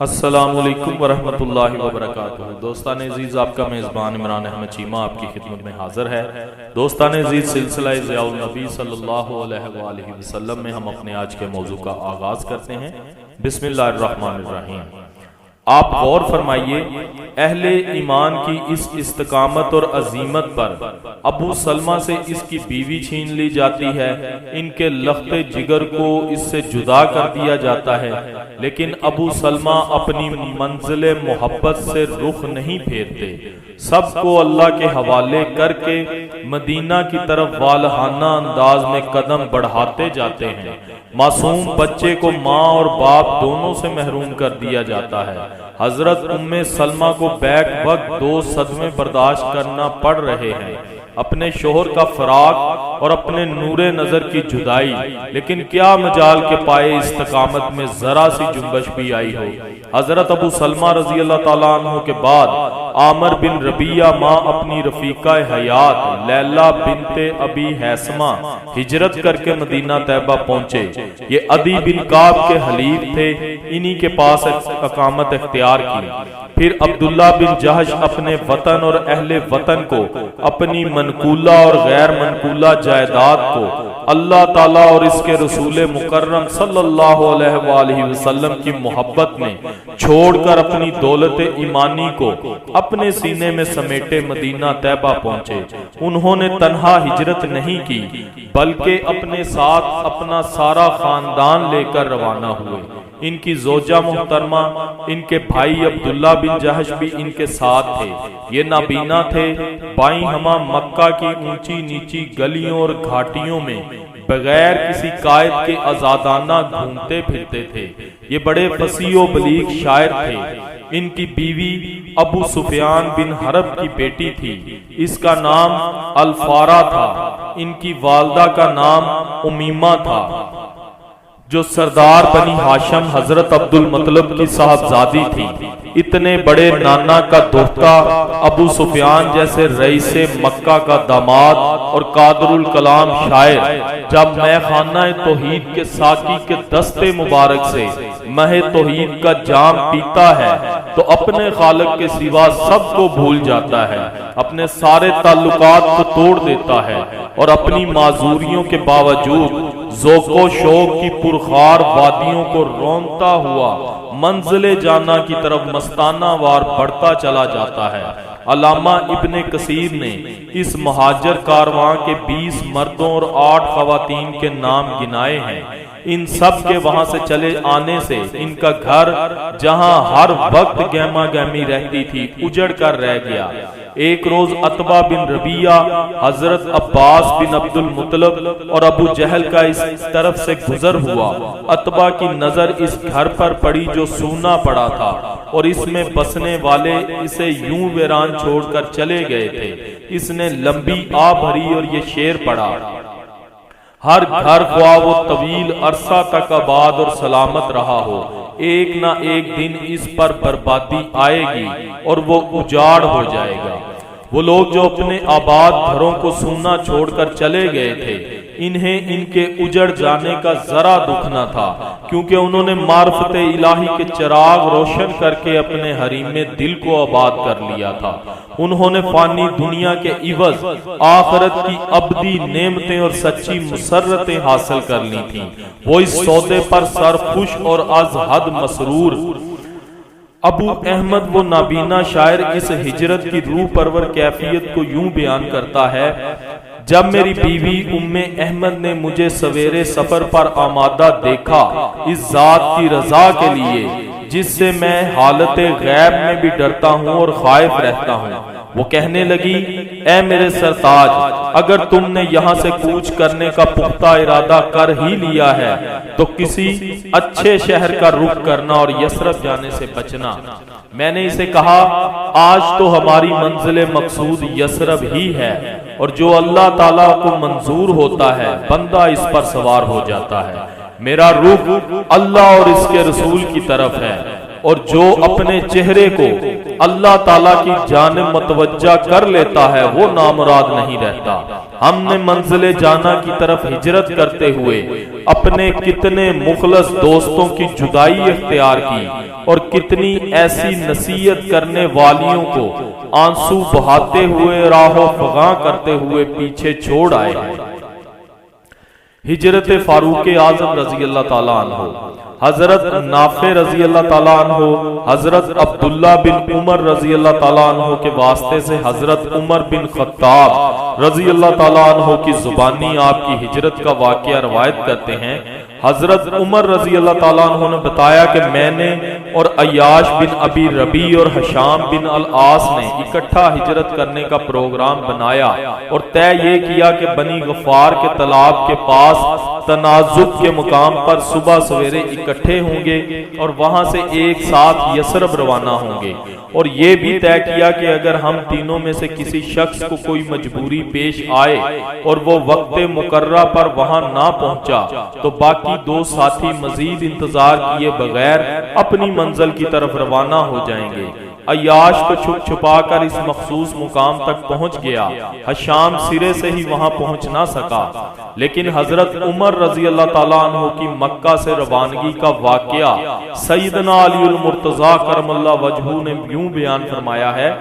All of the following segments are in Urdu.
السلام علیکم ورحمۃ اللہ وبرکاتہ۔ دوستان عزیز، آپ کا میزبان عمران احمد چیمہ آپ کی خدمت میں حاضر ہے۔ دوستان عزیز، سلسلہ ضیاء النبی صلی اللہ علیہ وآلہ وسلم میں ہم اپنے آج کے موضوع کا آغاز کرتے ہیں۔ بسم اللہ الرحمن الرحیم۔ آپ غور فرمائیے، اہل ایمان کی اس استقامت اور عظیمت پر ابو سلمہ سے اس کی بیوی چھین لی جاتی ہے، ان کے لخت جگر کو اس سے جدا کر دیا جاتا ہے، لیکن ابو سلمہ اپنی منزل محبت سے رخ نہیں پھیرتے، سب کو اللہ کے حوالے کر کے مدینہ کی طرف والہانہ انداز میں قدم بڑھاتے جاتے ہیں۔ معصوم بچے کو ماں اور باپ دونوں سے محروم کر دیا جاتا ہے۔ حضرت ام سلمہ کو بیک وقت 2 صدمے برداشت کرنا پڑ رہے ہیں، اپنے شوہر کا فراق اور اپنے نور نظر کی جدائی، لیکن کیا مجال کے پائے استقامت میں ذرا سی جنبش بھی آئی ہو۔ حضرت ابو سلمہ رضی اللہ تعالیٰ عنہ کے بعد عامر بن ربیعہ ماں اپنی رفیقہ حیات لیلہ بنت ابی حیثمہ ہجرت کر کے مدینہ طیبہ پہنچے۔ یہ عدی بن کعب کے حلیف تھے، انہی کے پاس اقامت اختیار کی۔ پھر عبداللہ بن جہش اپنے وطن اور اہل وطن کو، اپنی منقولہ اور غیر منقولہ جائیداد کو اللہ تعالیٰ اور اس کے رسول مکرم صلی اللہ علیہ وآلہ وسلم کی محبت میں چھوڑ کر اپنی دولت ایمانی کو اپنے سینے میں سمیٹے مدینہ طیبہ پہنچے۔ انہوں نے تنہا ہجرت نہیں کی، بلکہ اپنے ساتھ اپنا سارا خاندان لے کر روانہ ہوئے۔ ان کی زوجہ محترمہ، ان کے بھائی عبداللہ بن جہش بھی ان کے ساتھ تھے۔ یہ نابینا تھے، بائیں ہمہ مکہ کی اونچی نیچی گلیوں اور گھاٹیوں میں بغیر کسی قائد کے آزادانہ گھومتے پھرتے تھے۔ یہ بڑے فصیح و بلیغ شاعر تھے۔ ان کی بیوی ابو سفیان بن حرب کی بیٹی تھی، اس کا نام الفارا تھا۔ ان کی والدہ کا نام امیمہ تھا، جو سردار بنی ہاشم حضرت عبد المطلب کی صاحبزادی تھی۔ اتنے بڑے نانا کا دوہتا ابو سفیان جیسے رئیس مکہ کا داماد اور قادر الکلام شاعر جب مے خانہ توحید کے ساقی کے دستے مبارک سے مہ توحید کا جام پیتا ہے تو اپنے خالق کے سوا سب کو بھول جاتا ہے، اپنے سارے تعلقات کو توڑ دیتا ہے اور اپنی معذوریوں کے باوجود ذوق و شوق کی پرخار وادیوں کو رونتا ہوا منزل جانا کی طرف مستانہ وار بڑھتا چلا جاتا ہے۔ علامہ ابن کثیر نے اس مہاجر کارواں کے 20 مردوں اور 8 خواتین کے نام گنائے ہیں۔ ان سب کے وہاں سے چلے آنے سے ان کا گھر، جہاں ہر وقت گہما گہمی رہتی تھی، اجڑ کر رہ گیا۔ ایک روز عتبہ بن ربیعہ حضرت عباس بن عبد المطلب اور ابو جہل کا اس طرف سے گزر ہوا۔ عتبہ کی نظر اس گھر پر پڑی جو سونا پڑا تھا، اور اس میں بسنے والے اسے یوں ویران چھوڑ کر چلے گئے تھے۔ اس نے لمبی آ بھری اور یہ شعر پڑھا: ہر گھر خواہ وہ طویل عرصہ تک آباد اور سلامت رہا ہو، ایک نہ ایک دن اس پر بربادی آئے گی اور وہ اجاڑ ہو جائے گا۔ وہ لوگ جو اپنے آباد گھروں کو سونا چھوڑ کر چلے گئے تھے، انہیں ان کے اجڑ جانے کا ذرا دکھ نہ تھا، کیونکہ انہوں نے معرفت الہی کے چراغ روشن کر کے اپنے حریم میں دل کو آباد کر لیا تھا۔ انہوں نے فانی دنیا کے عوض آخرت کی ابدی نعمتیں اور سچی مسرتیں حاصل کر لی تھیں۔ وہ اس سودے پر سرخوش اور از حد مسرور۔ ابو احمد وہ نابینا شاعر اس ہجرت کی روح پرور کیفیت کو یوں بیان کرتا ہے: جب میری بیوی ام احمد نے مجھے سویرے سفر پر آمادہ دیکھا، اس ذات کی رضا کے لیے جس سے میں حالت غیب میں بھی ڈرتا ہوں اور خائف رہتا ہوں، وہ کہنے لگی: اے میرے سرتاج، اگر تم نے یہاں سے کوچ کرنے کا پختہ ارادہ کر ہی لیا ہے تو کسی اچھے شہر کا رخ کرنا اور یثرب جانے سے بچنا۔ میں نے اسے کہا: آج تو ہماری منزل مقصود یثرب ہی ہے، اور جو اللہ تعالیٰ کو منظور ہوتا ہے بندہ اس پر سوار ہو جاتا ہے۔ میرا رخ اللہ اور اس کے رسول کی طرف ہے۔ اور جو اپنے چہرے کو اللہ تعالیٰ کی جانب متوجہ کر لیتا ہے وہ نامراد نہیں رہتا۔ ہم نے منزل جانا کی طرف ہجرت کرتے ہوئے اپنے کتنے مخلص دوستوں کی جدائی اختیار کی اور کتنی ایسی نصیحت کرنے والیوں کو آنسو بہاتے ہوئے راہ و فغاں کرتے ہوئے پیچھے چھوڑ آئے۔ ہجرت فاروق اعظم رضی اللہ تعالیٰ عنہ، حضرت نافع رضی اللہ تعالیٰ عنہ، حضرت عبداللہ بن عمر رضی اللہ تعالیٰ عنہ کے واسطے سے حضرت عمر بن خطاب رضی اللہ تعالیٰ عنہ کی زبانی آپ کی ہجرت کا واقعہ روایت کرتے ہیں۔ حضرت عمر رضی اللہ تعالیٰ عنہ نے بتایا کہ میں نے اور عیاش بن ابی ربیع اور حشام بن العاص نے اکٹھا ہجرت کرنے کا پروگرام بنایا اور طے یہ کیا کہ بنی غفار کے تالاب کے پاس تنازع کے مقام پر صبح سویرے اکٹھے ہوں گے اور وہاں سے ایک ساتھ یثرب روانہ ہوں گے، اور یہ بھی طے کیا کہ اگر ہم تینوں میں سے کسی شخص کو کوئی مجبوری پیش آئے اور وہ وقت مقررہ پر وہاں نہ پہنچا تو باقی دو ساتھی مزید انتظار کیے بغیر اپنی منزل کی طرف روانہ ہو جائیں گے۔ عیاش کو چھپ چھپا کر اس مخصوص مقام تک پہنچ گیا، حشام سرے سے ہی وہاں پہنچ نہ سکا، لیکن حضرت عمر رضی اللہ تعالیٰ عنہ کی مکہ سے روانگی کا واقعہ سیدنا علی المرتضیٰ کرم اللہ وجہہ نے یوں بیان فرمایا ہے۔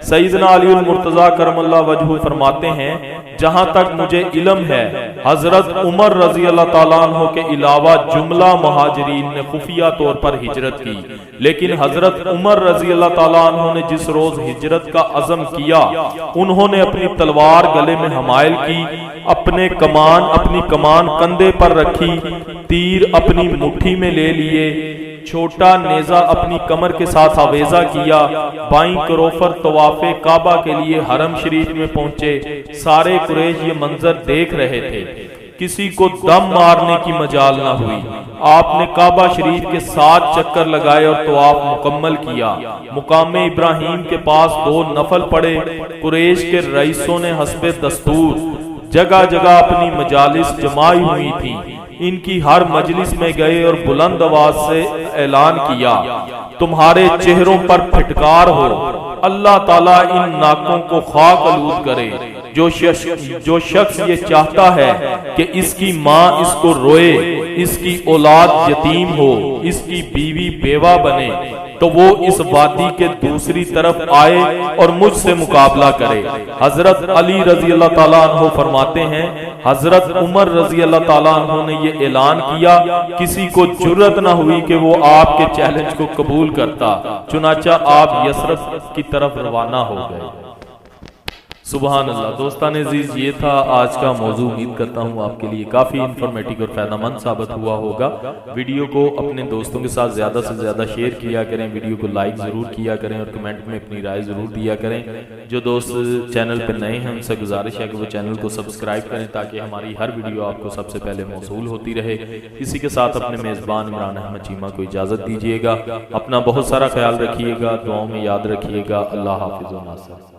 سیدنا علی المرتضیٰ کرم اللہ وجہہ فرماتے ہیں جہاں تک مجھے علم ہے حضرت عمر رضی اللہ تعالیٰ عنہ کے علاوہ جملہ مہاجرین نے خفیہ طور پر ہجرت کی، لیکن حضرت عمر رضی اللہ تعالیٰ عنہ نے جس روز ہجرت کا عزم کیا انہوں نے اپنی تلوار گلے میں حمائل کی، اپنی کمان کندھے پر رکھی، تیر اپنی مٹھی میں لے لیے، چھوٹا نیزہ اپنی کمر کے ساتھ آویزہ کیا، بائیں کروفر طواف کعبہ کے لیے حرم شریف میں پہنچے۔ سارے قریش یہ منظر دیکھ رہے تھے، کسی کو دم مارنے کی مجال نہ ہوئی۔ آپ نے کعبہ شریف کے 7 چکر لگائے اور طواف مکمل کیا۔ مقام ابراہیم کے پاس 2 نفل پڑے۔ قریش کے رئیسوں نے حسب دستور جگہ جگہ اپنی مجالس جمائی ہوئی تھی، ان کی ہر مجلس میں گئے اور بلند آواز سے اعلان کیا تمہارے چہروں پر پھٹکار ہو، اللہ تعالیٰ ان ناکوں کو خاک آلود کرے۔ جو شخص یہ چاہتا ہے کہ اس کی ماں اس کو روئے، اس کی اولاد یتیم ہو، اس کی بیوی بیوہ بنے تو وہ اس وادی کے دوسری طرف آئے اور مجھ سے مقابلہ کرے۔ حضرت علی رضی اللہ تعالیٰ عنہ فرماتے ہیں حضرت عمر رضی اللہ تعالیٰ عنہ نے یہ اعلان کیا، کسی کو جرأت نہ ہوئی کہ وہ آپ کے چیلنج کو قبول کرتا، چنانچہ آپ یثرب کی طرف روانہ ہو گئے۔ سبحان اللہ۔ دوستان عزیز، یہ تھا آج کا موضوع۔ امید کرتا ہوں آپ کے لیے کافی انفارمیٹیو اور فائدہ مند ثابت ہوا ہوگا۔ ویڈیو کو اپنے دوستوں کے ساتھ زیادہ سے زیادہ شیئر کیا کریں، ویڈیو کو لائک ضرور کیا کریں اور کمنٹ میں اپنی رائے ضرور دیا کریں۔ جو دوست چینل پہ نئے ہیں ان سے گزارش ہے کہ وہ چینل کو سبسکرائب کریں تاکہ ہماری ہر ویڈیو آپ کو سب سے پہلے موصول ہوتی رہے۔ اسی کے ساتھ اپنے میزبان عمران احمد چیمہ کو اجازت دیجیے گا۔ اپنا بہت سارا خیال رکھیے گا، دعاؤں میں یاد رکھیے گا۔ اللہ حافظ و ناصر۔